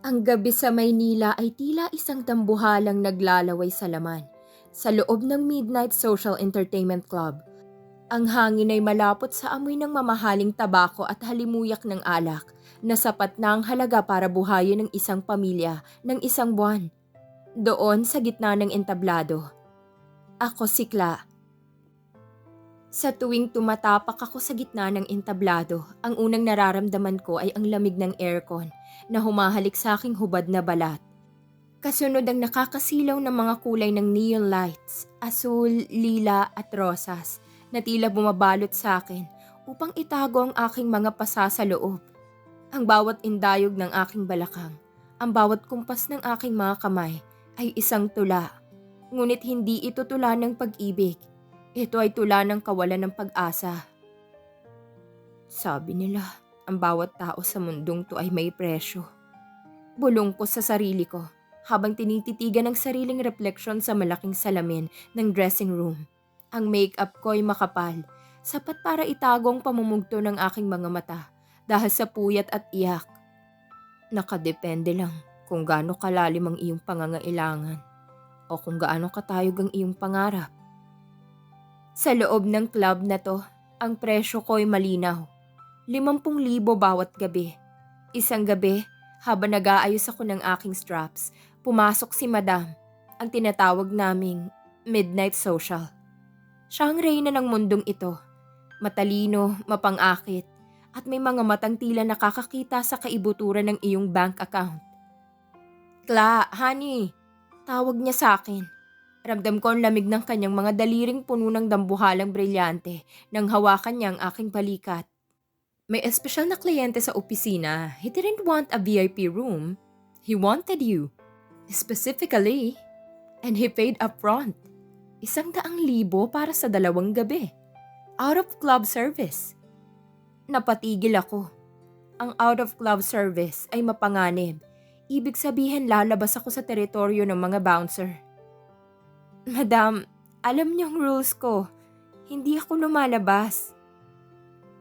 Ang gabi sa Maynila ay tila isang tambuhalang naglalaway sa laman. Sa loob ng Midnight Social Entertainment Club, ang hangin ay malapot sa amoy ng mamahaling tabako at halimuyak ng alak na sapat na ang halaga para buhayin ng isang pamilya ng isang buwan. Doon sa gitna ng entablado, ako si Kla. Sa tuwing tumatapak ako sa gitna ng entablado, ang unang nararamdaman ko ay ang lamig ng aircon na humahalik sa aking hubad na balat. Kasunod ang nakakasilaw ng mga kulay ng neon lights, asul, lila at rosas na tila bumabalot sa akin upang itago ang aking mga pasa sa loob. Ang bawat indayog ng aking balakang, ang bawat kumpas ng aking mga kamay ay isang tula. Ngunit hindi ito tula ng pag-ibig. Ito ay tula ng kawalan ng pag-asa. Sabi nila, ang bawat tao sa mundong to ay may presyo. Bulong ko sa sarili ko habang tinititigan ang sariling refleksyon sa malaking salamin ng dressing room. Ang makeup ko ay makapal, sapat para itago ang pamumugto ng aking mga mata dahil sa puyat at iyak. Nakadepende lang kung gaano kalalim ang iyong pangangailangan o kung gaano katayog ang iyong pangarap. Sa loob ng club na to, ang presyo ko ay malinaw. 50,000 bawat gabi. Isang gabi, habang nag-aayos ako ng aking straps, pumasok si Madam, ang tinatawag naming Midnight Social. Siya ang reyna ng mundong ito. Matalino, mapang-akit, at may mga matang tila nakakakita sa kaibuturan ng iyong bank account. Kla, honey, tawag niya sa akin. Ramdam ko ang lamig ng kanyang mga daliring puno ng dambuhalang brilyante nang hawakan niya ang aking balikat. May espesyal na kliyente sa opisina. He didn't want a VIP room. He wanted you. Specifically. And he paid upfront. 100,000 para sa 2 gabi. Out of club service. Napatigil ako. Ang out of club service ay mapanganib. Ibig sabihin lalabas ako sa teritoryo ng mga bouncer. Madam, alam niyong rules ko. Hindi ako lumalabas.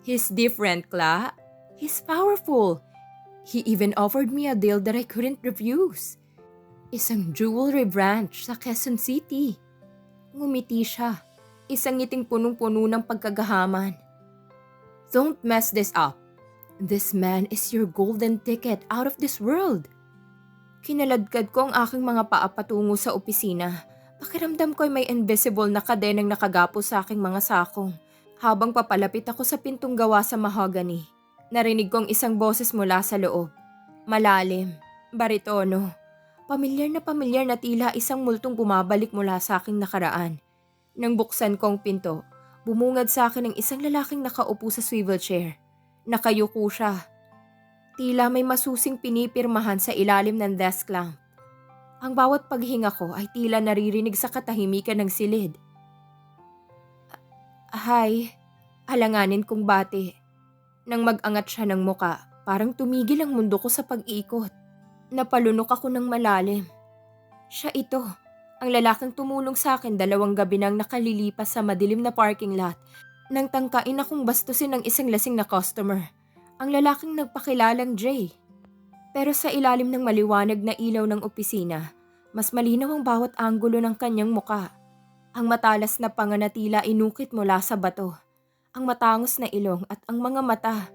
He's different, Kla. He's powerful. He even offered me a deal that I couldn't refuse. Isang jewelry branch sa Quezon City. Ngumiti siya. Isang ngiting punong-puno ng pagkagahaman. Don't mess this up. This man is your golden ticket out of this world. Kinaladkad ko ang aking mga paa patungo sa opisina. Pakiramdam ko ay may invisible na kadenang nakagapo sa aking mga sakong. Habang papalapit ako sa pintong gawa sa mahogany, narinig kong isang boses mula sa loob. Malalim, baritono. Pamilyar na tila isang multong bumabalik mula sa aking nakaraan. Nang buksan kong pinto, bumungad sa akin ang isang lalaking nakaupo sa swivel chair. Nakayuko siya. Tila may masusing pinipirmahan sa ilalim ng desk lamp. Ang bawat paghinga ko ay tila naririnig sa katahimikan ng silid. Hi, alanganin kong bati. Nang mag-angat siya ng muka, parang tumigil ang mundo ko sa pag-ikot. Napalunok ako ng malalim. Siya ito, ang lalaking tumulong sa akin 2 gabi nang nakalilipas sa madilim na parking lot nang tangkain akong bastusin ng isang lasing na customer. Ang lalaking nagpakilalang Jay. Pero sa ilalim ng maliwanag na ilaw ng opisina, mas malinaw ang bawat anggulo ng kanyang muka. Ang matalas na panga na tila inukit mula sa bato. Ang matangos na ilong at ang mga mata.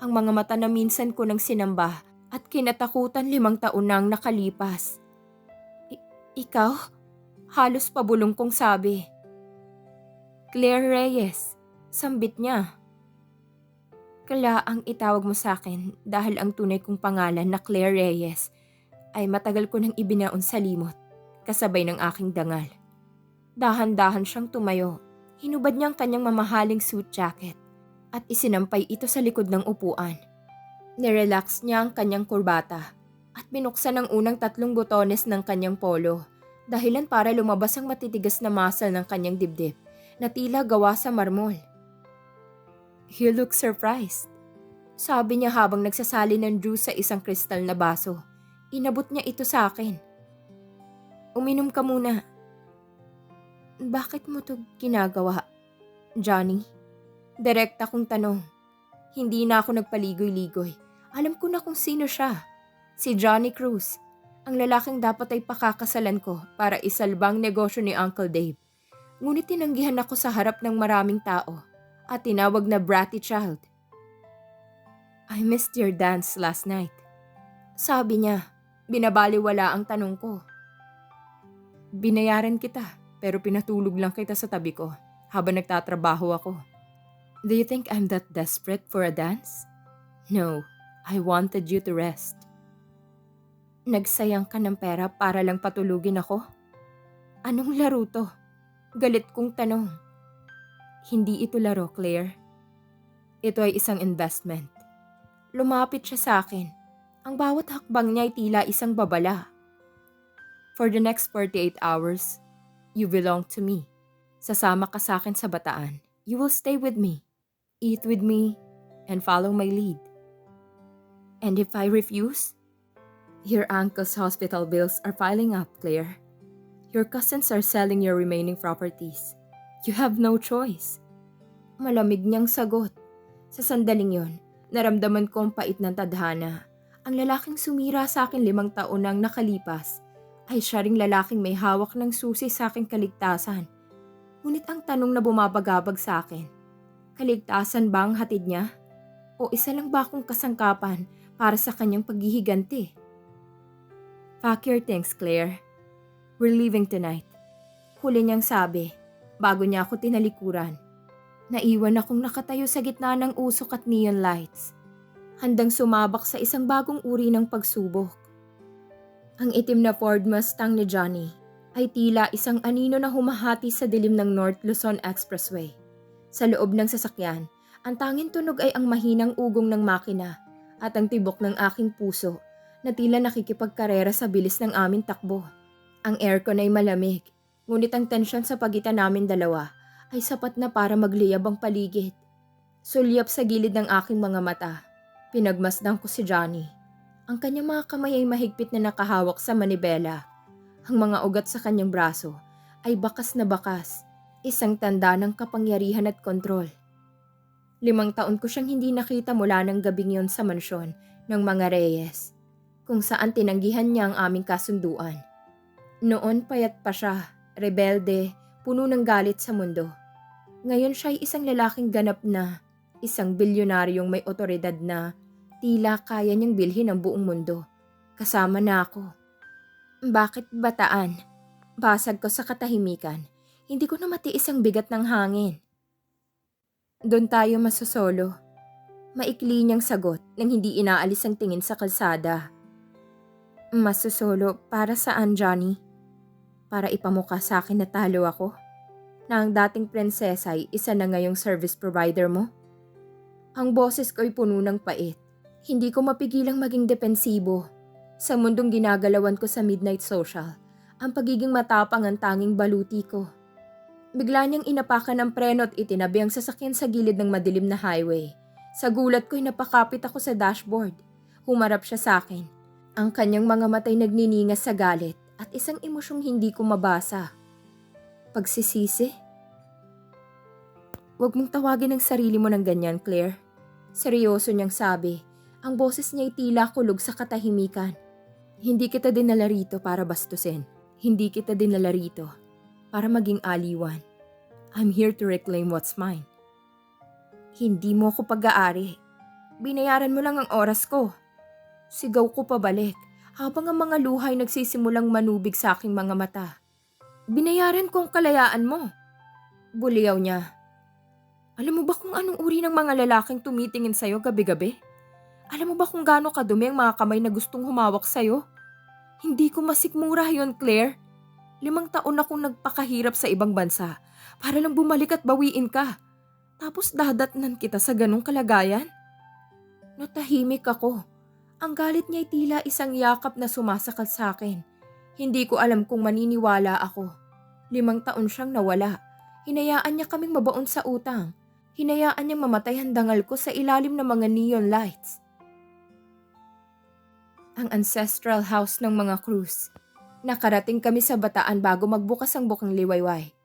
Ang mga mata na minsan ko nang sinamba at kinatakutan 5 taon nang nakalipas. Ikaw? Halos pabulong kong sabi. Claire Reyes, sambit niya. Kala ang itawag mo sa akin dahil ang tunay kong pangalan na Claire Reyes ay matagal ko nang ibinaon sa limot, kasabay ng aking dangal. Dahan-dahan siyang tumayo. Hinubad niya ang kanyang mamahaling suit jacket at isinampay ito sa likod ng upuan. Nirelax niya ang kanyang kurbata at binuksan ang unang 3 botones ng kanyang polo, dahilan para lumabas ang matitigas na muscle ng kanyang dibdib na tila gawa sa marmol. You look surprised, sabi niya habang nagsasali ng juice sa isang kristal na baso. Inabot niya ito sa akin. Uminom ka muna. Bakit mo to ginagawa, Johnny? Direkta kong tanong. Hindi na ako nagpaligoy-ligoy. Alam ko na kung sino siya. Si Johnny Cruz, ang lalaking dapat ay pakakasalan ko para isalbang negosyo ni Uncle Dave. Ngunit tinanggihan ako sa harap ng maraming tao at tinawag na bratty child. I missed your dance last night. Sabi niya, binabaliwala ang tanong ko. Binayaran kita, pero pinatulog lang kita sa tabi ko habang nagtatrabaho ako. Do you think I'm that desperate for a dance? No, I wanted you to rest. Nagsayang ka ng pera para lang patulugin ako? Anong laro to? Galit kong tanong. Hindi ito laro, Claire. Ito ay isang investment. Lumapit siya sa akin. Ang bawat hakbang niya ay tila isang babala. For the next 48 hours, you belong to me. Sasama ka sa akin sa Bataan. You will stay with me, eat with me, and follow my lead. And if I refuse? Your uncle's hospital bills are piling up, Claire. Your cousins are selling your remaining properties. You have no choice. Malamig niyang sagot. Sa sandaling yon, naramdaman ko ang pait ng tadhana. Ang lalaking sumira sa akin 5 taon nang nakalipas ay siya ring lalaking may hawak ng susi sa aking kaligtasan. Ngunit ang tanong na bumabagabag sa akin, kaligtasan ba ang hatid niya? O isa lang ba akong kasangkapan para sa kanyang paghihiganti? Pack your things, Claire. We're leaving tonight. Huli niyang sabi, bago niya ako tinalikuran. Naiwan akong nakatayo sa gitna ng usok at neon lights, handang sumabak sa isang bagong uri ng pagsubok. Ang itim na Ford Mustang ni Johnny ay tila isang anino na humahati sa dilim ng North Luzon Expressway. Sa loob ng sasakyan, ang tanging tunog ay ang mahinang ugong ng makina at ang tibok ng aking puso na tila nakikipagkarera sa bilis ng aming takbo. Ang aircon ay malamig, ngunit ang tensyon sa pagitan namin dalawa ay sapat na para magliyab ang paligid. Sulyap sa gilid ng aking mga mata, pinagmasdan ko si Johnny. Ang kanyang mga kamay ay mahigpit na nakahawak sa manibela. Ang mga ugat sa kanyang braso ay bakas na bakas, isang tanda ng kapangyarihan at kontrol. 5 taon ko siyang hindi nakita mula ng gabing yon sa mansyon ng mga Reyes, kung saan tinanggihan niya ang aming kasunduan. Noon payat pa siya, rebelde, puno ng galit sa mundo. Ngayon siya ay isang lalaking ganap na, isang bilyonaryong may otoridad na tila kaya niyang bilhin ang buong mundo. Kasama na ako. Bakit Bataan? Basag ko sa katahimikan. Hindi ko na matiis ang bigat ng hangin. Doon tayo masosolo. Maikli niyang sagot nang hindi inaalis ang tingin sa kalsada. Masosolo para saan, Johnny? Para ipamukha sa akin na talo ako? Na ang dating prinsesa ay isa na ngayong service provider mo? Ang boses ko'y puno ng pait. Hindi ko mapigilang maging depensibo. Sa mundong ginagalawan ko sa midnight social, ang pagiging matapang ang tanging baluti ko. Bigla niyang inapakan ng preno at itinabi ang sasakyan sa gilid ng madilim na highway. Sa gulat ko'y napakapit ako sa dashboard. Humarap siya sa akin. Ang kanyang mga matay nagniningas sa galit at isang emosyong hindi ko mabasa. Pagsisisi? Huwag mong tawagin ang sarili mo ng ganyan, Claire. Seryoso niyang sabi. Ang boses niya ay tila kulog sa katahimikan. Hindi kita dinala rito para bastusin. Hindi kita dinala rito para maging aliwan. I'm here to reclaim what's mine. Hindi mo ako pag-aari. Binayaran mo lang ang oras ko. Sigaw ko pabalik habang ang mga luha ay nagsisimulang manubig sa aking mga mata. Binayaran ko ang kalayaan mo. Buliyaw niya. Alam mo ba kung anong uri ng mga lalaking tumitingin sa'yo gabi-gabi? Alam mo ba kung gaano kadumi ang mga kamay na gustong humawak sa'yo? Hindi ko masikmura yon, Claire. 5 taon akong nagpakahirap sa ibang bansa para lang bumalik at bawiin ka. Tapos dadatnan kita sa ganong kalagayan? Natahimik ako. Ang galit niya ay tila isang yakap na sumasakal sa akin. Hindi ko alam kung maniniwala ako. 5 taon siyang nawala. Hinayaan niya kaming mabaon sa utang. Hinayaan niyang mamatay ang dangal ko sa ilalim ng mga neon lights. Ang ancestral house ng mga Cruz. Nakarating kami sa Bataan bago magbukas ang bukang liwayway.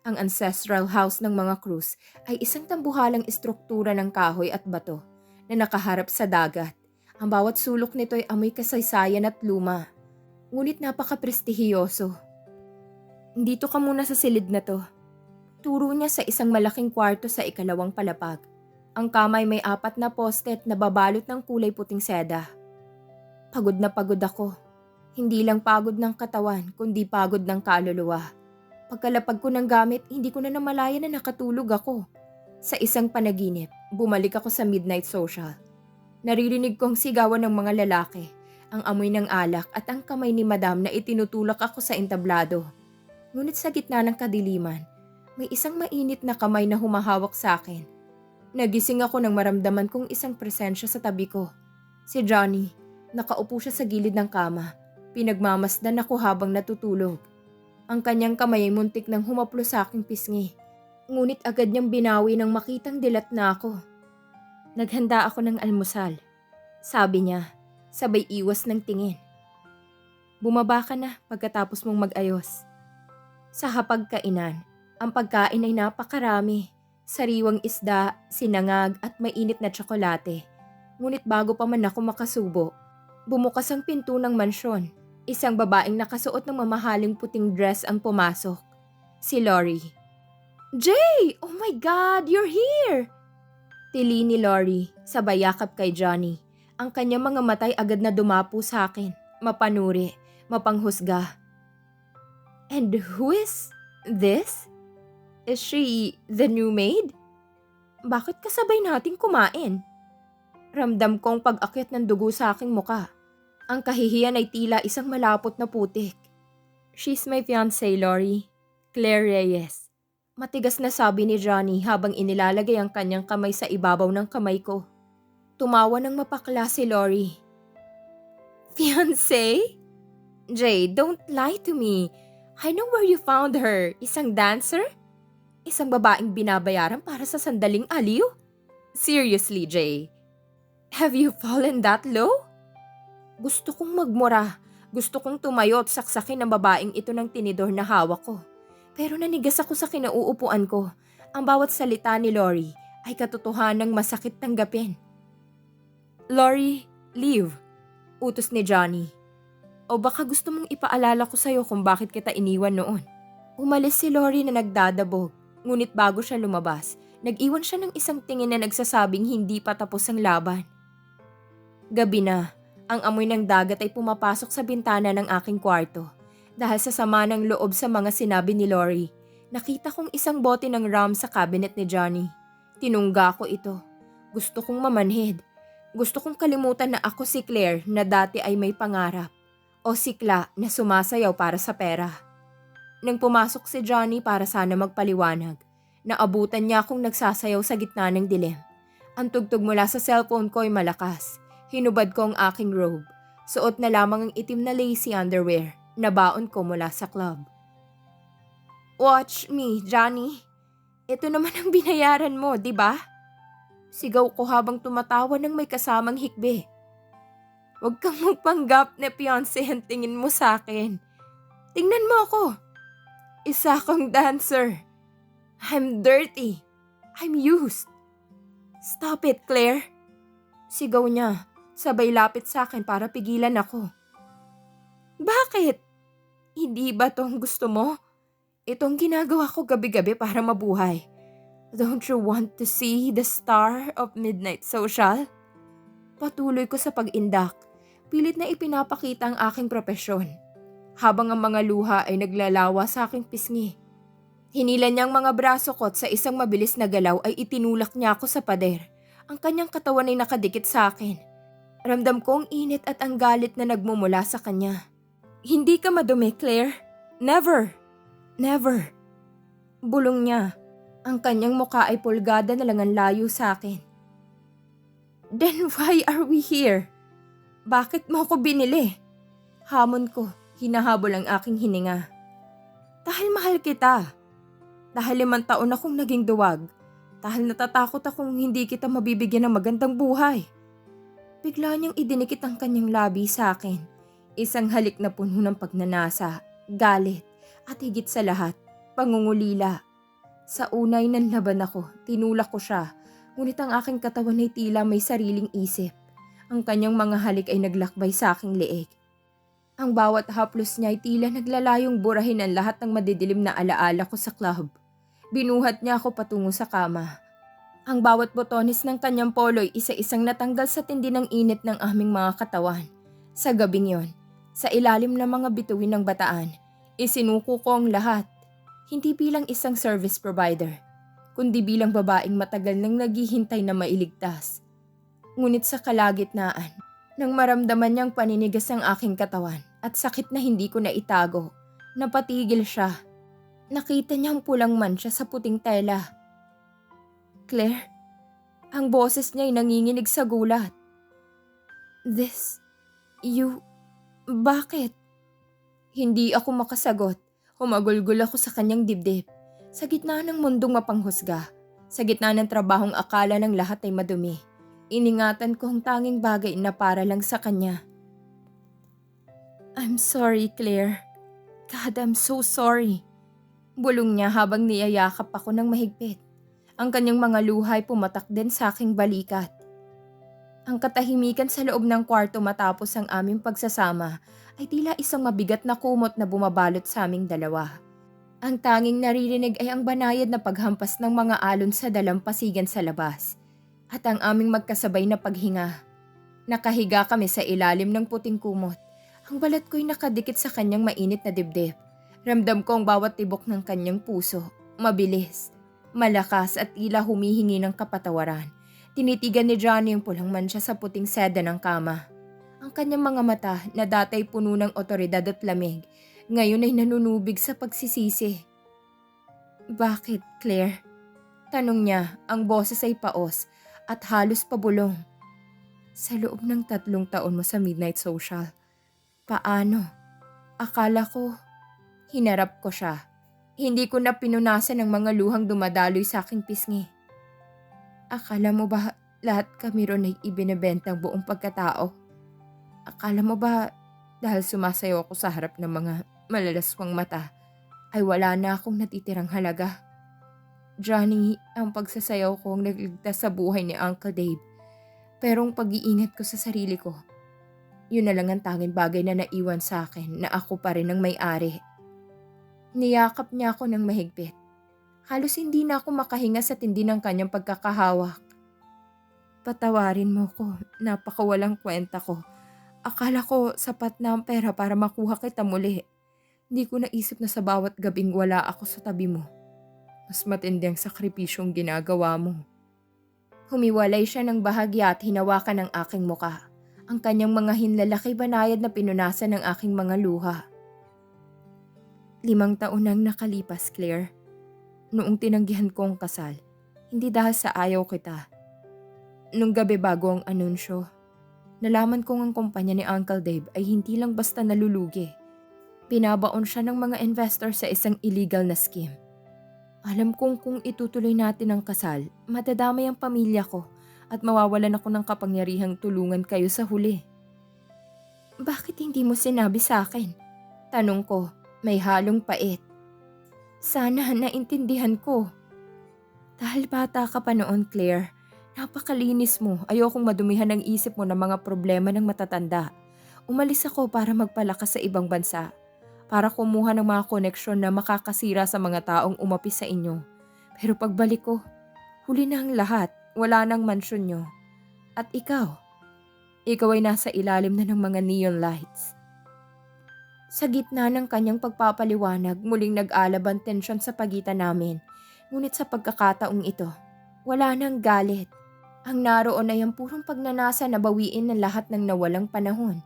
Ang ancestral house ng mga Cruz ay isang tambuhalang estruktura ng kahoy at bato na nakaharap sa dagat Ang bawat sulok nito ay amoy kasaysayan at luma, ngunit napaka-prestihiyoso. Dito ka muna sa silid na to. Turo niya sa isang malaking kwarto sa ikalawang palapag. Ang kamay may 4 na poste na babalot ng kulay puting seda. Pagod na pagod ako. Hindi lang pagod ng katawan, kundi pagod ng kaluluwa. Pagkalapag ko ng gamit, hindi ko na namalayan na nakatulog ako. Sa isang panaginip, bumalik ako sa midnight social. Naririnig kong sigawan ng mga lalaki, ang amoy ng alak at ang kamay ni Madam na itinutulak ako sa entablado. Ngunit sa gitna ng kadiliman, may isang mainit na kamay na humahawak sa akin. Nagising ako nang maramdaman kong isang presensya sa tabi ko. Si Johnny, nakaupo siya sa gilid ng kama. Pinagmamasdan ako habang natutulog. Ang kanyang kamay ay muntik nang humaplo sa aking pisngi. Ngunit agad niyang binawi nang makitang dilat na ako. Naghanda ako ng almusal. Sabi niya, sabay iwas ng tingin. Bumaba ka na pagkatapos mong mag-ayos. Sa hapagkainan, ang pagkain ay napakarami. Sariwang isda, sinangag at mainit na tsokolate. Ngunit bago pa man ako makasubo, bumukas ang pinto ng mansyon. Isang babaeng nakasuot ng mamahaling puting dress ang pumasok. Si Lori. "Jay! Oh my God! You're here!" Tili ni Lori, sabay yakap kay Johnny. Ang kanyang mga matay agad na dumapo sa akin. Mapanuri, mapanghusga. "And who is this? Is she the new maid? Bakit kasabay nating kumain?" Ramdam kong pag-akyat ng dugo sa aking muka. Ang kahihiyan ay tila isang malapot na putik. "She's my fiancée, Lori. Claire Reyes." Matigas na sabi ni Johnny habang inilalagay ang kanyang kamay sa ibabaw ng kamay ko. Tumawa ng mapakla si Lori. "Fiancée? Jay, don't lie to me. I know where you found her. Isang dancer? Isang babaeng binabayaran para sa sandaling aliw? Seriously, Jay. Have you fallen that low?" Gusto kong magmura. Gusto kong tumayo at saksakin ng babaeng ito ng tinidor na hawak ko. Pero nanigas ako sa kinauupuan ko. Ang bawat salita ni Lori ay katotohanang masakit tanggapin. "Lori, leave," utos ni Johnny. "O baka gusto mong ipaalala ko sa'yo kung bakit kita iniwan noon." Umalis si Lori na nagdadabog. Ngunit bago siya lumabas, nag-iwan siya ng isang tingin na nagsasabing hindi pa tapos ang laban. Gabi na. Ang amoy ng dagat ay pumapasok sa bintana ng aking kwarto. Dahil sa sama ng loob sa mga sinabi ni Lori, nakita kong isang bote ng rum sa cabinet ni Johnny. Tinungga ko ito. Gusto kong mamanhid. Gusto kong kalimutan na ako si Claire na dati ay may pangarap. O sikla na sumasayaw para sa pera. Nang pumasok si Johnny para sana magpaliwanag, naabutan niya akong nagsasayaw sa gitna ng dilim. Ang tugtog mula sa cellphone ko ay malakas. Hinubad ko ang aking robe. Suot na lamang ang itim na lacy underwear na baon ko mula sa club. "Watch me, Johnny. Ito naman ang binayaran mo, di ba?" Sigaw ko habang tumatawa ng may kasamang hikbi. "Huwag kang magpanggap na fiancé ang tingin mo sa akin. Tingnan mo ako. Isa kang dancer. I'm dirty. I'm used." "Stop it, Claire." Sigaw niya. Sabay lapit sa akin para pigilan ako. "Bakit? Hindi ba to ang gusto mo? Itong ginagawa ko gabi-gabi para mabuhay. Don't you want to see the star of midnight social?" Patuloy ko sa pag-indak. Pilit na ipinapakita ang aking propesyon. Habang ang mga luha ay naglalawa sa aking pisngi. Hinila niyang mga braso ko at sa isang mabilis na galaw ay itinulak niya ako sa pader. Ang kanyang katawan ay nakadikit sa akin. Ramdam ko ang init at ang galit na nagmumula sa kanya. "Hindi ka madumi, Claire. Never. Never." Bulong niya. Ang kanyang mukha ay pulgada na lang ang layo sa akin. "Then why are we here? Bakit mo ako binili?" Hamon ko, hinahabol ang aking hininga. "Dahil mahal kita. Dahil 5 taon akong naging duwag. Dahil natatakot akong hindi kita mabibigyan ng magandang buhay." Bigla niyang idinikit ang kanyang labi sa akin. Isang halik na puno ng pagnanasa, galit, at higit sa lahat, pangungulila. Sa unay nanlaban ako, tinulak ko siya, ngunit ang aking katawan ay tila may sariling isip. Ang kanyang mga halik ay naglakbay sa aking leeg. Ang bawat haplos niya ay tila naglalayong burahin ang lahat ng madidilim na alaala ko sa club. Binuhat niya ako patungo sa kama. Ang bawat botones ng kanyang polo ay isa-isang natanggal sa tindi ng init ng aming mga katawan. Sa gabing yon, sa ilalim ng mga bituin ng bataan, isinuko ko ang lahat. Hindi bilang isang service provider, kundi bilang babaeng matagal nang naghihintay na mailigtas. Ngunit sa kalagitnaan, nang maramdaman niyang paninigas ang aking katawan at sakit na hindi ko na itago, napatigil siya. Nakita niya ang pulang mancha sa puting tela. Claire, ang boses niya ay nanginginig sa gulat. Bakit? Hindi ako makasagot. Humagulgol ako sa kanyang dibdib. Sa gitna ng mundong mapanghusga, sa gitna ng trabahong akala ng lahat ay madumi, iningatan ko ang tanging bagay na para lang sa kanya. I'm sorry, Claire. God, I'm so sorry. Bulong niya habang niyayakap ako ng mahigpit. Ang kanyang mga luha ay pumatak din sa aking balikat. Ang katahimikan sa loob ng kwarto matapos ang aming pagsasama ay tila isang mabigat na kumot na bumabalot sa aming dalawa. Ang tanging naririnig ay ang banayad na paghampas ng mga alon sa dalampasigan sa labas at ang aming magkasabay na paghinga. Nakahiga kami sa ilalim ng puting kumot. Ang balat ko'y nakadikit sa kanyang mainit na dibdib. Ramdam ko ang bawat tibok ng kanyang puso. Mabilis, malakas at tila humihingi ng kapatawaran. Tinitigan ni Johnny ang pulang mancha sa puting seda ng kama. Ang kanyang mga mata na dati ay puno ng otoridad at lamig, ngayon ay nanunubig sa pagsisisi. Bakit, Claire? Tanong niya, ang boses ay paos at halos pabulong. Sa loob ng 3 taon mo sa Midnight Social, paano? Akala ko, hinarap ko siya. Hindi ko na pinunasan ang mga luhang dumadaloy sa aking pisngi. Akala mo ba lahat kami ron ay ibinebentang buong pagkatao? Akala mo ba dahil sumasayaw ako sa harap ng mga malalaswang mata ay wala na akong natitirang halaga? Johnny, ang pagsasayaw ko ang nagligtas sa buhay ni Uncle Dave. Pero ang pag-iingat ko sa sarili ko, yun na lang ang tanging bagay na naiwan sa akin na ako pa rin ang may-ari. Niyakap niya ako ng mahigpit. Halos hindi na ako makahinga sa tindi ng kanyang pagkakahawak. Patawarin mo ko, napakawalang kwenta ko. Akala ko sapat na ang pera para makuha kita muli. Hindi ko naisip na sa bawat gabing wala ako sa tabi mo, mas matindi ang sakripisyong ginagawa mo. Humiwalay siya ng bahagya at hinawakan ang aking muka. Ang kanyang mga hinlalaki banayad na pinunasan ng aking mga luha. 5 taon nang nakalipas, Claire. Noong tinanggihan ko ang kasal, hindi dahil sa ayaw kita. Nung gabi bago ang anunsyo, nalaman kong ang kumpanya ni Uncle Dave ay hindi lang basta nalulugi. Pinabaon siya ng mga investor sa isang illegal na scheme. Alam kong kung itutuloy natin ang kasal, madadamay ang pamilya ko at mawawalan ako ng kapangyarihang tulungan kayo sa huli. Bakit hindi mo sinabi sa akin? Tanong ko, may halong pait. Sana naintindihan ko. Dahil bata ka pa noon, Claire, napakalinis mo. Ayokong madumihan ang isip mo ng mga problema ng matatanda. Umalis ako para magpalakas sa ibang bansa. Para kumuha ng mga koneksyon na makakasira sa mga taong umapi sa inyo. Pero pagbalik ko, huli na ang lahat, wala nang mansyon nyo. At ikaw ay nasa ilalim na ng mga neon lights. Sa gitna ng kanyang pagpapaliwanag, muling nag-alab ang tensyon sa pagitan namin. Ngunit sa pagkakataong ito, wala nang galit. Ang naroon ay ang purong pagnanasa na bawiin ng lahat ng nawalang panahon.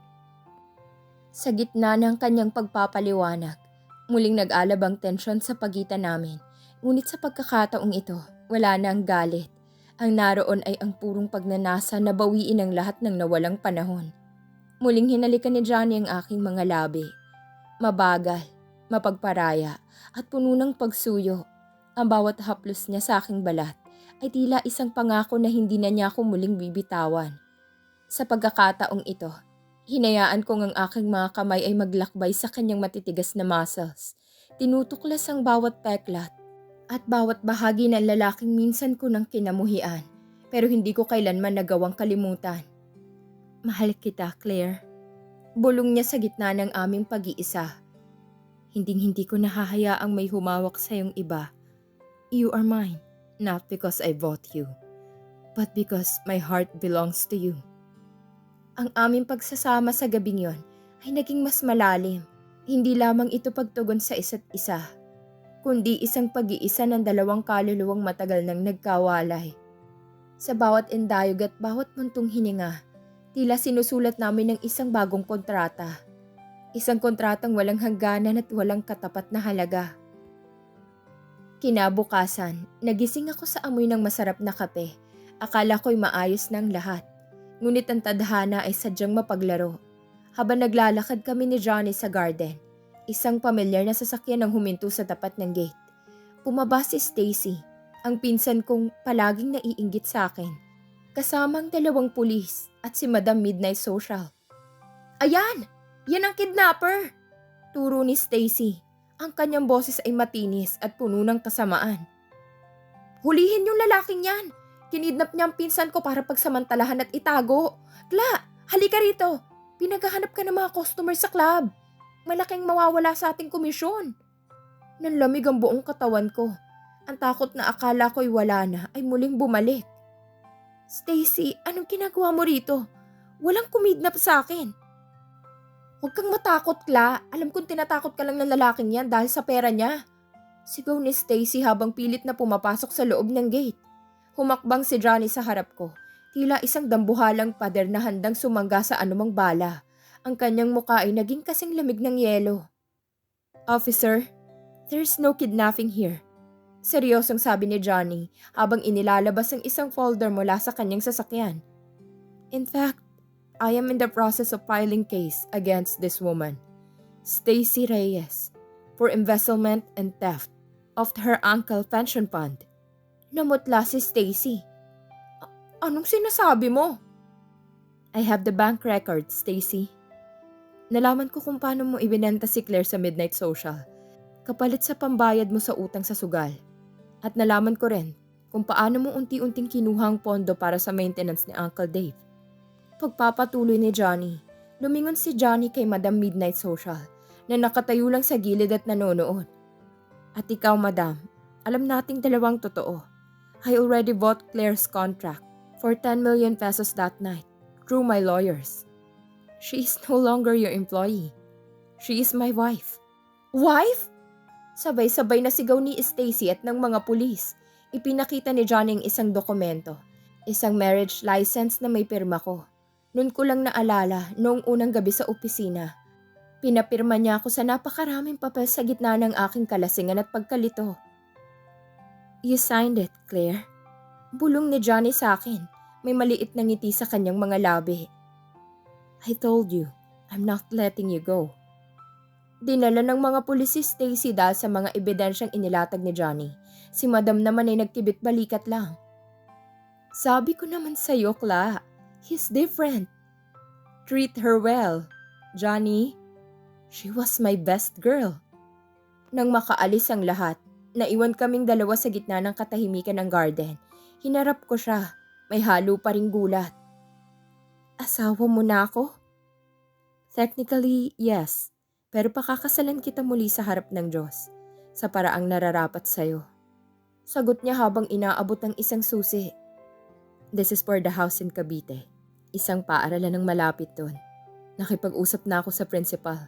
Sa gitna ng kanyang pagpapaliwanag, muling nag-alab ang tensyon sa pagitan namin. Ngunit sa pagkakataong ito, wala na ang galit. Ang naroon ay ang purong pagnanasa na bawiin ang lahat ng nawalang panahon. Muling hinalikan ni Johnny ang aking mga labi. Mabagal, mapagparaya, at puno ng pagsuyo. Ang bawat haplos niya sa aking balat ay tila isang pangako na hindi na niya ako muling bibitawan. Sa pagkakataong ito, hinayaan kong ang aking mga kamay ay maglakbay sa kanyang matitigas na muscles. Tinutuklas ang bawat peklat at bawat bahagi ng lalaking minsan ko nang kinamuhian, pero hindi ko kailanman nagawang kalimutan. Mahal kita, Claire. Bulong niya sa gitna ng aming pag-iisa. Hinding-hindi ko nahahayaang may humawak sa iyong iba. You are mine, not because I bought you, but because my heart belongs to you. Ang aming pagsasama sa gabing yon ay naging mas malalim. Hindi lamang ito pagtugon sa isa't isa, kundi isang pag-iisa ng dalawang kaluluwang matagal nang nagkawalay. Sa bawat indayog at bawat muntong hininga, tila sinusulat namin ng isang bagong kontrata. Isang kontratang walang hangganan at walang katapat na halaga. Kinabukasan, nagising ako sa amoy ng masarap na kape. Akala ko'y maayos na ang lahat. Ngunit ang tadhana ay sadyang mapaglaro. Habang naglalakad kami ni Johnny sa garden, isang pamilyar na sasakyan ang huminto sa tapat ng gate. Bumaba si Stacy, ang pinsan kong palaging naiinggit sa akin, kasamang 2 pulis at si Madam Midnight Social. Ayan! Yan ang kidnapper! Turo ni Stacy. Ang kanyang boses ay matinis at puno ng kasamaan. Hulihin yung lalaking yan! Kinidnap niya ang pinsan ko para pagsamantalahan at itago. Kla, halika rito! Pinaghahanap ka ng mga customer sa club. Malaking mawawala sa ating komisyon. Nanlamig ang buong katawan ko. Ang takot na akala ko'y wala na ay muling bumalik. Stacy, anong ginagawa mo rito? Walang kumidnap sa akin. Huwag kang matakot, Kla. Alam kong tinatakot ka lang ng lalaking yan dahil sa pera niya. Sigaw ni Stacy habang pilit na pumapasok sa loob ng gate. Humakbang si Johnny sa harap ko. Tila isang dambuhalang pader na handang sumangga sa anumang bala. Ang kanyang muka ay naging kasing lamig ng yelo. Officer, there's no kidnapping here. Seryosong sabi ni Johnny habang inilalabas ang isang folder mula sa kanyang sasakyan. In fact, I am in the process of filing case against this woman, Stacy Reyes, for embezzlement and theft of her uncle pension fund. Namutla si Stacy. Anong sinasabi mo? I have the bank record, Stacy. Nalaman ko kung paano mo ibinenta si Claire sa Midnight Social, kapalit sa pambayad mo sa utang sa sugal. At nalaman ko rin kung paano mo unti-unting kinuha ang pondo para sa maintenance ni Uncle Dave. Pagpapatuloy ni Johnny, lumingon si Johnny kay Madam Midnight Social na nakatayo lang sa gilid at nanonood. At ikaw, Madam, alam nating dalawang totoo. I already bought Claire's contract for 10 million pesos that night through my lawyers. She is no longer your employee. She is my wife. Wife? Sabay-sabay na sigaw ni Stacy at ng mga pulis. Ipinakita ni Johnny ang isang dokumento, isang marriage license na may pirma ko. Noon ko lang naalala noong unang gabi sa opisina. Pinapirma niya ako sa napakaraming papel sa gitna ng aking kalasingan at pagkalito. You signed it, Claire. Bulong ni Johnny sa akin. May maliit na ngiti sa kanyang mga labi. I told you, I'm not letting you go. Dinala ng mga pulis si Stacy dahil sa mga ebidensyang inilatag ni Johnny. Si Madam naman ay nagkibit balikat lang. Sabi ko naman sa'yo, Kla. He's different. Treat her well, Johnny. She was my best girl. Nang makaalis ang lahat, naiwan kaming dalawa sa gitna ng katahimikan ng garden. Hinarap ko siya. May halo pa ring gulat. Asawa mo na ako? Technically, yes. Pero pakakasalan kita muli sa harap ng Diyos, sa paraang nararapat sa'yo. Sagot niya habang inaabot ang isang susi. This is for the house in Cavite. Isang paaralan ng malapit doon. Nakipag-usap na ako sa principal.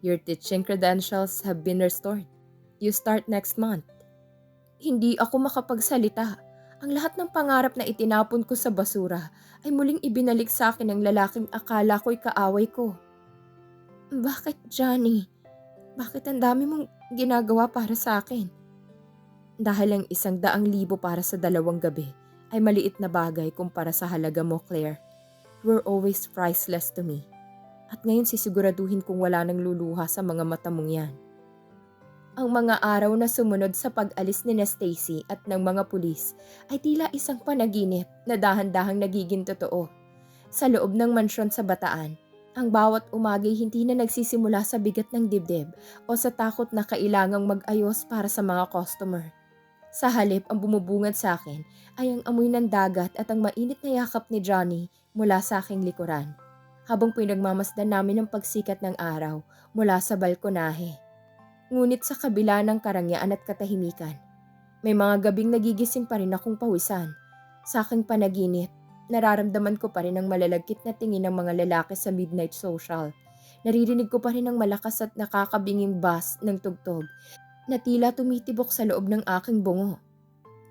Your teaching credentials have been restored. You start next month. Hindi ako makapagsalita. Ang lahat ng pangarap na itinapon ko sa basura ay muling ibinalik sa akin ng lalaking akala ko'y kaaway ko. Bakit, Johnny? Bakit ang dami mong ginagawa para sa akin? Dahil ang 100,000 para sa 2 gabi ay maliit na bagay kumpara sa halaga mo, Claire. You were always priceless to me. At ngayon sisiguraduhin kong wala nang luluha sa mga mata mong yan. Ang mga araw na sumunod sa pag-alis ni Stacy at ng mga pulis ay tila isang panaginip na dahan-dahang nagiging totoo. Sa loob ng mansyon sa Bataan, ang bawat umagay hindi na nagsisimula sa bigat ng dibdib o sa takot na kailangang mag-ayos para sa mga customer. Sa halip, ang bumubungad sa akin ay ang amoy ng dagat at ang mainit na yakap ni Johnny mula sa aking likuran. Habang pinagmamasdan namin ang pagsikat ng araw mula sa balkonahe. Ngunit sa kabila ng karangyaan at katahimikan, may mga gabing nagigising pa rin akong pawisan. Sa aking panaginip, nararamdaman ko pa rin ang malalagkit na tingin ng mga lalaki sa midnight social. Naririnig ko pa rin ang malakas at nakakabinging bass ng tugtog na tila tumitibok sa loob ng aking bungo.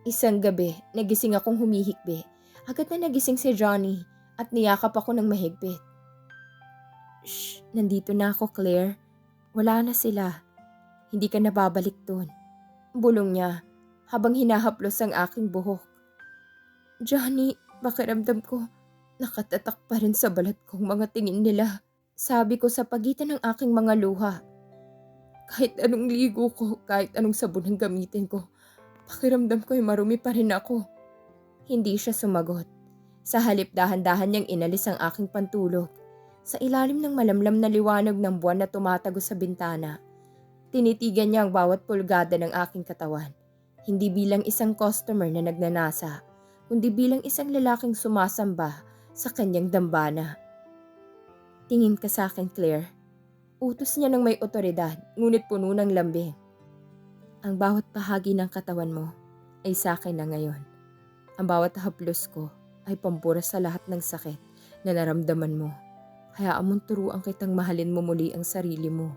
Isang gabi, nagising akong humihikbi. Agad na nagising si Johnny at niyakap ako ng mahigpit. Shh, nandito na ako, Claire. Wala na sila. Hindi ka na babalik dun. Bulong niya habang hinahaplos ang aking buhok. Johnny, pakiramdam ko, nakatatak pa rin sa balat kong mga tingin nila. Sabi ko sa pagitan ng aking mga luha. Kahit anong ligo ko, kahit anong sabon ang gamitin ko, pakiramdam ko ay marumi pa rin ako. Hindi siya sumagot. Sa halip dahan-dahan niyang inalis ang aking pantulog. Sa ilalim ng malamlam na liwanag ng buwan na tumatago sa bintana, tinitigan niya ang bawat pulgada ng aking katawan. Hindi bilang isang customer na nagnanasa, kundi bilang isang lalaking sumasamba sa kanyang dambana. Tingin ka sa akin, Claire. Utos niya ng may otoridad, ngunit puno ng lambing. Ang bawat bahagi ng katawan mo ay sa akin na ngayon. Ang bawat haplos ko ay pampura sa lahat ng sakit na naramdaman mo. Hayaan mong turuan kitang mahalin mo muli ang sarili mo.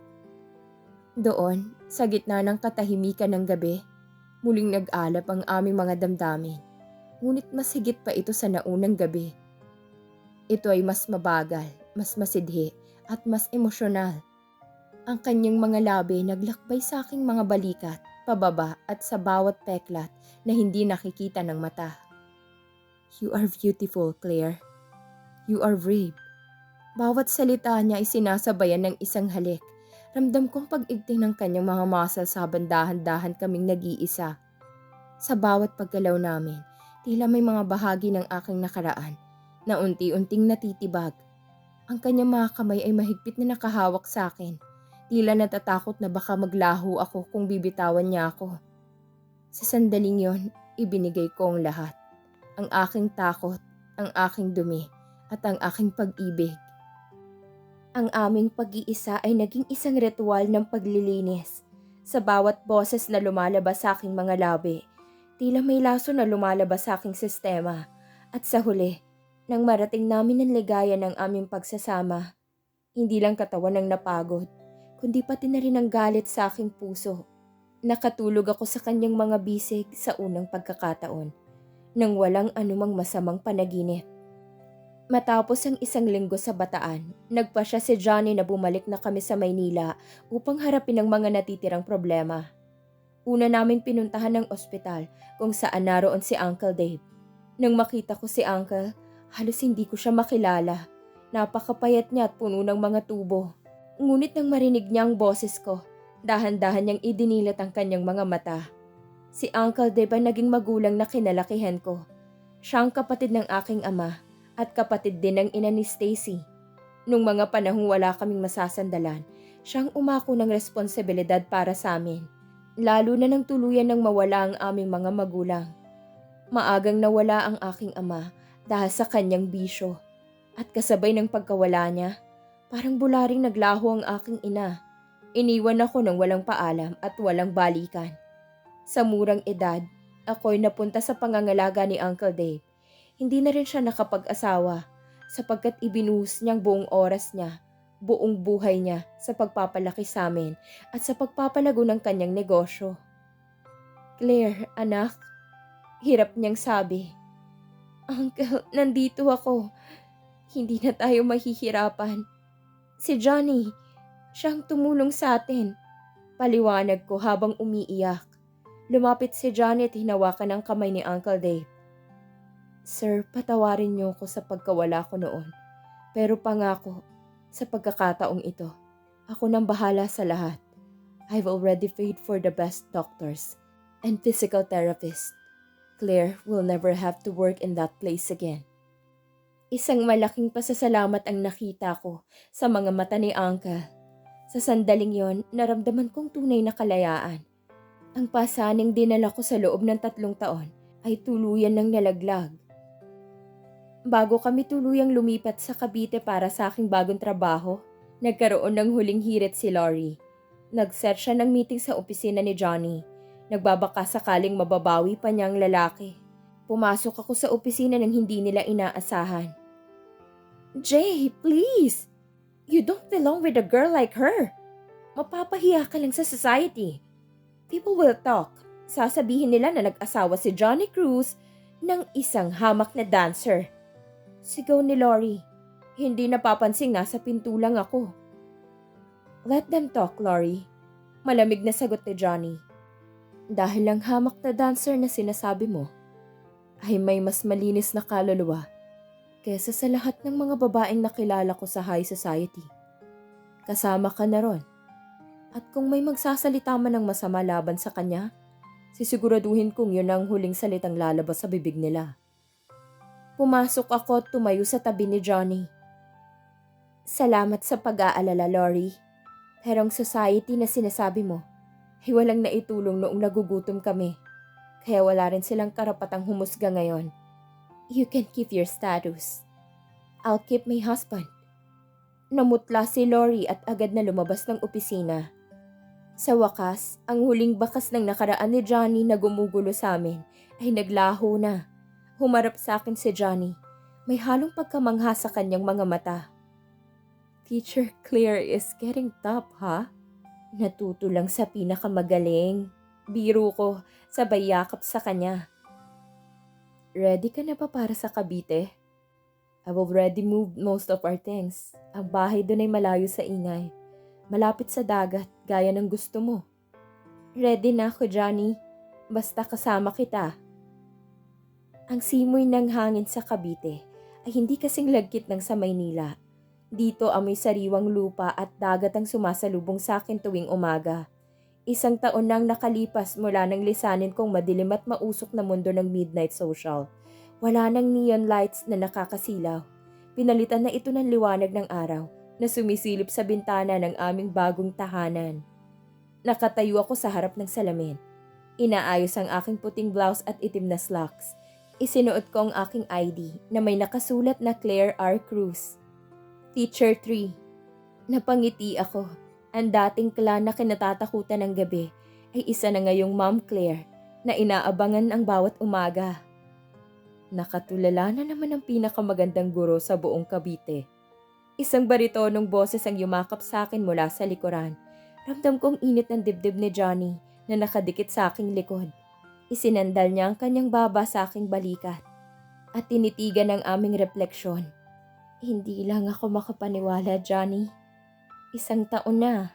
Doon, sa gitna ng katahimikan ng gabi, muling nag-alap ang aming mga damdamin. Ngunit mas higit pa ito sa naunang gabi. Ito ay mas mabagal, mas masidhi, at mas emosyonal. Ang kanyang mga labi naglakbay sa aking mga balikat, pababa at sa bawat peklat na hindi nakikita ng mata. You are beautiful, Claire. You are brave. Bawat salita niya ay sinasabayan ng isang halik. Ramdam kong pag-igting ng kanyang mga muscles habang dahan-dahan kaming nag-iisa. Sa bawat paggalaw namin, tila may mga bahagi ng aking nakaraan na unti-unting natitibag. Ang kanyang mga kamay ay mahigpit na nakahawak sa akin. Tila natatakot na baka maglaho ako kung bibitawan niya ako. Sa sandaling yon, ibinigay ko ang lahat. Ang aking takot, ang aking dumi, at ang aking pag-ibig. Ang aming pag-iisa ay naging isang ritual ng paglilinis. Sa bawat boses na lumalabas sa aking mga labi, tila may laso na lumalabas sa aking sistema. At sa huli, nang marating namin ang ligaya ng aming pagsasama, hindi lang katawan ang napagod, kundi pati na rin ang galit sa aking puso. Nakatulog ako sa kanyang mga bisig sa unang pagkakataon, nang walang anumang masamang panaginip. Matapos ang isang linggo sa Bataan, nagpasya si Johnny na bumalik na kami sa Maynila upang harapin ang mga natitirang problema. Una naming pinuntahan ng ospital kung saan naroon si Uncle Dave. Nang makita ko si Uncle, halos hindi ko siya makilala. Napakapayat niya at puno ng mga tubo. Ngunit nang marinig niya ang boses ko, dahan-dahan niyang idinilat ang kanyang mga mata. Si Uncle Dave ay naging magulang na kinalakihan ko. Siya ang kapatid ng aking ama at kapatid din ng ina ni Stacy. Nung mga panahong wala kaming masasandalan, siyang umako ng responsibilidad para sa amin. Lalo na nang tuluyan ng mawala ang aming mga magulang. Maagang nawala ang aking ama dahil sa kanyang bisyo. At kasabay ng pagkawala niya, parang bularing naglaho ang aking ina. Iniwan ako ng walang paalam at walang balikan. Sa murang edad, ako'y napunta sa pangangalaga ni Uncle Dave. Hindi na rin siya nakapag-asawa sapagkat ibinuhos niyang buong oras niya, buong buhay niya sa pagpapalaki sa amin at sa pagpapalago ng kanyang negosyo. Claire, anak, hirap niyang sabi. Uncle, nandito ako. Hindi na tayo mahihirapan. Si Johnny, siyang tumulong sa atin. Paliwanag ko habang umiiyak. Lumapit si Johnny at hinawakan ang kamay ni Uncle Dave. Sir, patawarin niyo ko sa pagkawala ko noon. Pero pangako, sa pagkakataong ito, ako nang bahala sa lahat. I've already paid for the best doctors and physical therapists. Claire will never have to work in that place again. Isang malaking pasasalamat ang nakita ko sa mga mata ni Uncle. Sa sandaling yon, naramdaman kong tunay na kalayaan. Ang pasaning dinala ko sa loob ng 3 taon ay tuluyan ng nalaglag. Bago kami tuluyang lumipat sa Cavite para sa aking bagong trabaho, nagkaroon ng huling hirit si Lori. Nag-set siya ng meeting sa opisina ni Johnny. Nagbabaka sakaling mababawi pa niyang lalaki. Pumasok ako sa opisina nang hindi nila inaasahan. Jay, please! You don't belong with a girl like her. Mapapahiya ka lang sa society. People will talk. Sasabihin nila na nag-asawa si Johnny Cruz ng isang hamak na dancer. Sigaw ni Lori. Hindi napapansing nasa pinto lang ako. Let them talk, Lori. Malamig na sagot ni Johnny. Dahil ang hamak na dancer na sinasabi mo ay may mas malinis na kaluluwa kesa sa lahat ng mga babaeng nakilala ko sa high society. Kasama ka na ron. At kung may magsasalita man ng masama laban sa kanya, sisiguraduhin kong yun ang huling salitang lalabas sa bibig nila. Pumasok ako at tumayo sa tabi ni Johnny. Salamat sa pag-aalala, Lori. Pero ang society na sinasabi mo ay walang naitulong noong nagugutom kami. Kaya wala rin silang karapatang humusga ngayon. You can keep your status. I'll keep my husband. Namutla si Lori at agad na lumabas ng opisina. Sa wakas, ang huling bakas ng nakaraan ni Johnny na gumugulo sa amin ay naglaho na. Humarap sa akin si Johnny. May halong pagkamangha sa kanyang mga mata. Teacher Claire is getting top, ha? Natuto lang sa pinakamagaling. Biro ko, sabay yakap sa kanya. Ready ka na ba para sa Cavite? I've already moved most of our things. Ang bahay doon ay malayo sa ingay. Malapit sa dagat, gaya ng gusto mo. Ready na ako, Johnny. Basta kasama kita. Ang simoy ng hangin sa Cavite ay hindi kasing lagkit ng sa Maynila. Dito amoy sariwang lupa at dagat ang sumasalubong sa akin tuwing umaga. 1 taon nang nakalipas mula nang lisanin kong madilim at mausok na mundo ng midnight social. Wala nang neon lights na nakakasilaw. Pinalitan na ito ng liwanag ng araw na sumisilip sa bintana ng aming bagong tahanan. Nakatayo ako sa harap ng salamin. Inaayos ang aking puting blouse at itim na slacks. Isinuot ko ang aking ID na may nakasulat na Claire R. Cruz. Teacher 3. Napangiti ako. Ang dating clan na kinatatakutan ng gabi ay isa na ngayong Ma'am Claire na inaabangan ang bawat umaga. Nakatulala na naman ang pinakamagandang guro sa buong Cavite. Isang baritonong boses ang yumakap sa akin mula sa likuran. Ramdam kong init ng dibdib ni Johnny na nakadikit sa aking likod. Isinandal niya ang kanyang baba sa aking balikat at tinitigan ang aming refleksyon. Hindi lang ako makapaniwala, Johnny. 1 taon na.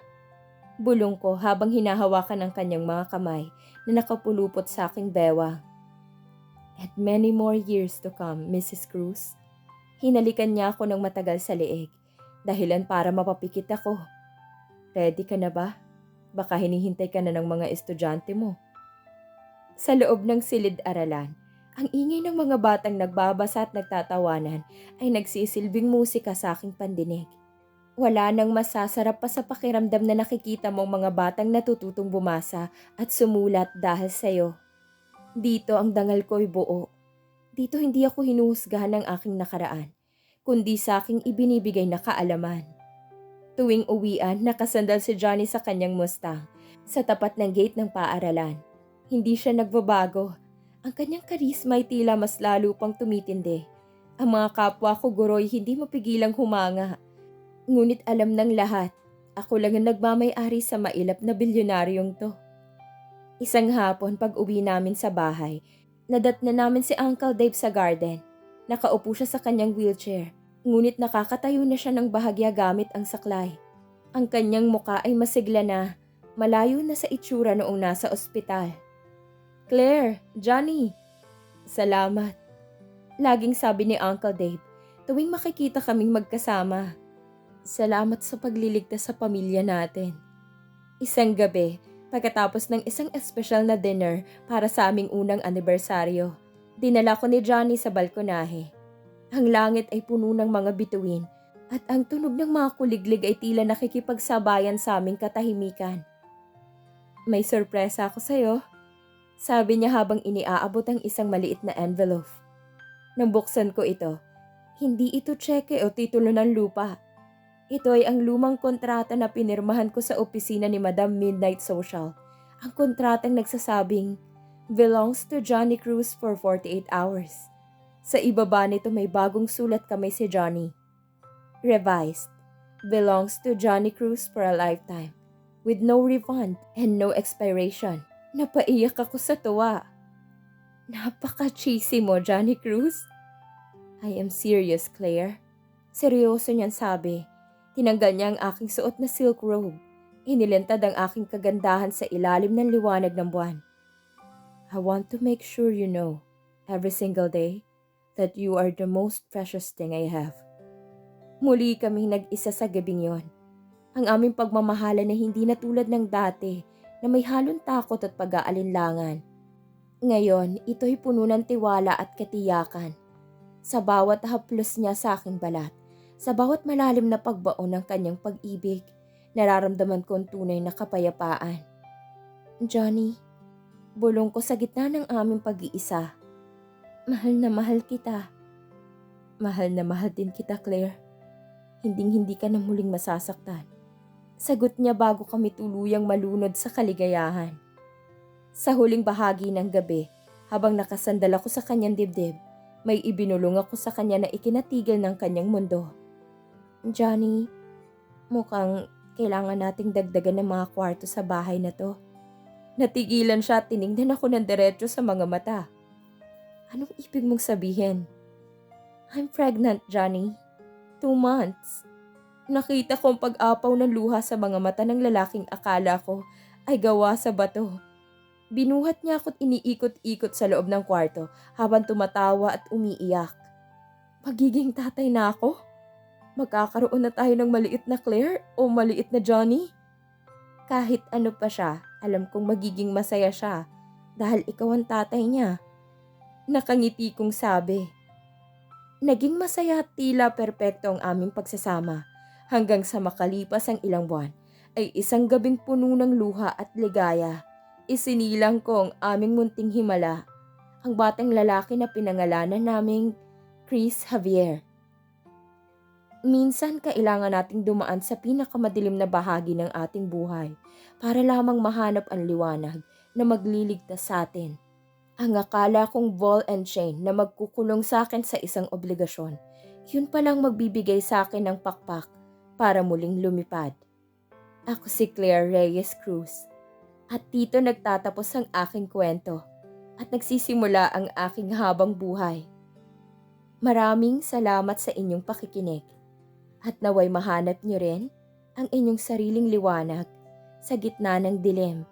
Bulong ko habang hinahawakan ang kanyang mga kamay na nakapulupot sa aking bewang. And many more years to come, Mrs. Cruz. Hinalikan niya ako ng matagal sa leeg, dahilan para mapapikit ako. Ready ka na ba? Baka hinihintay ka na ng mga estudyante mo. Sa loob ng silid-aralan, ang ingay ng mga batang nagbabasa at nagtatawanan ay nagsisilbing musika sa aking pandinig. Wala nang masasarap pa sa pakiramdam na nakikita mong mga batang natututong bumasa at sumulat dahil sa'yo. Dito ang dangal ko'y buo. Dito hindi ako hinuhusgahan ng aking nakaraan, kundi sa aking ibinibigay na kaalaman. Tuwing uwian, nakasandal si Johnny sa kanyang Mustang sa tapat ng gate ng paaralan. Hindi siya nagbabago. Ang kanyang karisma ay tila mas lalo pang tumitindi. Ang mga kapwa ko guro'y hindi mapigilang humanga. Ngunit alam ng lahat, ako lang ang nagmamay-ari sa mailap na bilyonaryong to. Isang hapon pag uwi namin sa bahay, nadatnan namin si Uncle Dave sa garden. Nakaupo siya sa kanyang wheelchair, ngunit nakakatayo na siya ng bahagya gamit ang saklay. Ang kanyang muka ay masigla na, malayo na sa itsura noong nasa ospital. Claire, Johnny, salamat. Laging sabi ni Uncle Dave, tuwing makikita kaming magkasama. Salamat sa pagliligtas sa pamilya natin. Isang gabi, pagkatapos ng isang espesyal na dinner para sa aming unang anibersaryo, dinala ko ni Johnny sa balkonahe. Ang langit ay puno ng mga bituin at ang tunog ng mga kuliglig ay tila nakikipagsabayan sa aming katahimikan. May sorpresa ako sa'yo, sabi niya habang iniaabot ang isang maliit na envelope. Nang buksan ko ito, hindi ito tseke o titulo ng lupa. Ito ay ang lumang kontrata na pinirmahan ko sa opisina ni Madam Midnight Social. Ang kontratang nagsasabing, belongs to Johnny Cruz for 48 hours. Sa ibaba nito may bagong sulat kamay si Johnny. Revised, belongs to Johnny Cruz for a lifetime, with no refund and no expiration. Napaiyak ako sa tuwa. Napaka-cheesy mo, Johnny Cruz. I am serious, Claire. Seryoso niyan sabi. Tinanggal niya ang aking suot na silk robe. Inilantad ang aking kagandahan sa ilalim ng liwanag ng buwan. I want to make sure you know, every single day, that you are the most precious thing I have. Muli kaming nag-isa sa gabing yon. Ang aming pagmamahala na hindi na tulad ng dati na may halong takot at pag-aalinlangan. Ngayon, ito'y puno ng tiwala at katiyakan. Sa bawat haplos niya sa aking balat, sa bawat malalim na pagbaon ng kanyang pag-ibig, nararamdaman ko ang tunay na kapayapaan. Johnny, bulong ko sa gitna ng aming pag-iisa. Mahal na mahal kita. Mahal na mahal din kita, Claire. Hinding-hindi ka na muling masasaktan. Sagot niya bago kami tuluyang malunod sa kaligayahan. Sa huling bahagi ng gabi, habang nakasandal ako sa kanyang dibdib, may ibinulong ako sa kanya na ikinatigil ng kanyang mundo. Johnny, mukhang kailangan nating dagdagan ng mga kwarto sa bahay na to. Natigilan siya at tinignan ako ng diretso sa mga mata. Anong ibig mong sabihin? I'm pregnant, Johnny. 2 months. Nakita ko ang pag-apaw ng luha sa mga mata ng lalaking akala ko ay gawa sa bato. Binuhat niya ako't iniikot-ikot sa loob ng kwarto habang tumatawa at umiiyak. Magiging tatay na ako? Magkakaroon na tayo ng maliit na Claire o maliit na Johnny? Kahit ano pa siya, alam kong magiging masaya siya dahil ikaw ang tatay niya. Nakangiti kong sabi. Naging masaya at tila perpekto ang aming pagsasama hanggang sa makalipas ang ilang buwan ay isang gabing puno ng luha at ligaya. Isinilang ko ang aming munting himala, ang batang lalaki na pinangalanan naming Chris Javier. Minsan kailangan nating dumaan sa pinakamadilim na bahagi ng ating buhay para lamang mahanap ang liwanag na magliligtas sa atin. Ang akala kong ball and chain na magkukulong sa akin sa isang obligasyon, yun palang magbibigay sa akin ng pakpak para muling lumipad. Ako si Claire Reyes Cruz at dito nagtatapos ang aking kwento at nagsisimula ang aking habang buhay. Maraming salamat sa inyong pakikinig at naway mahanap niyo rin ang inyong sariling liwanag sa gitna ng dilim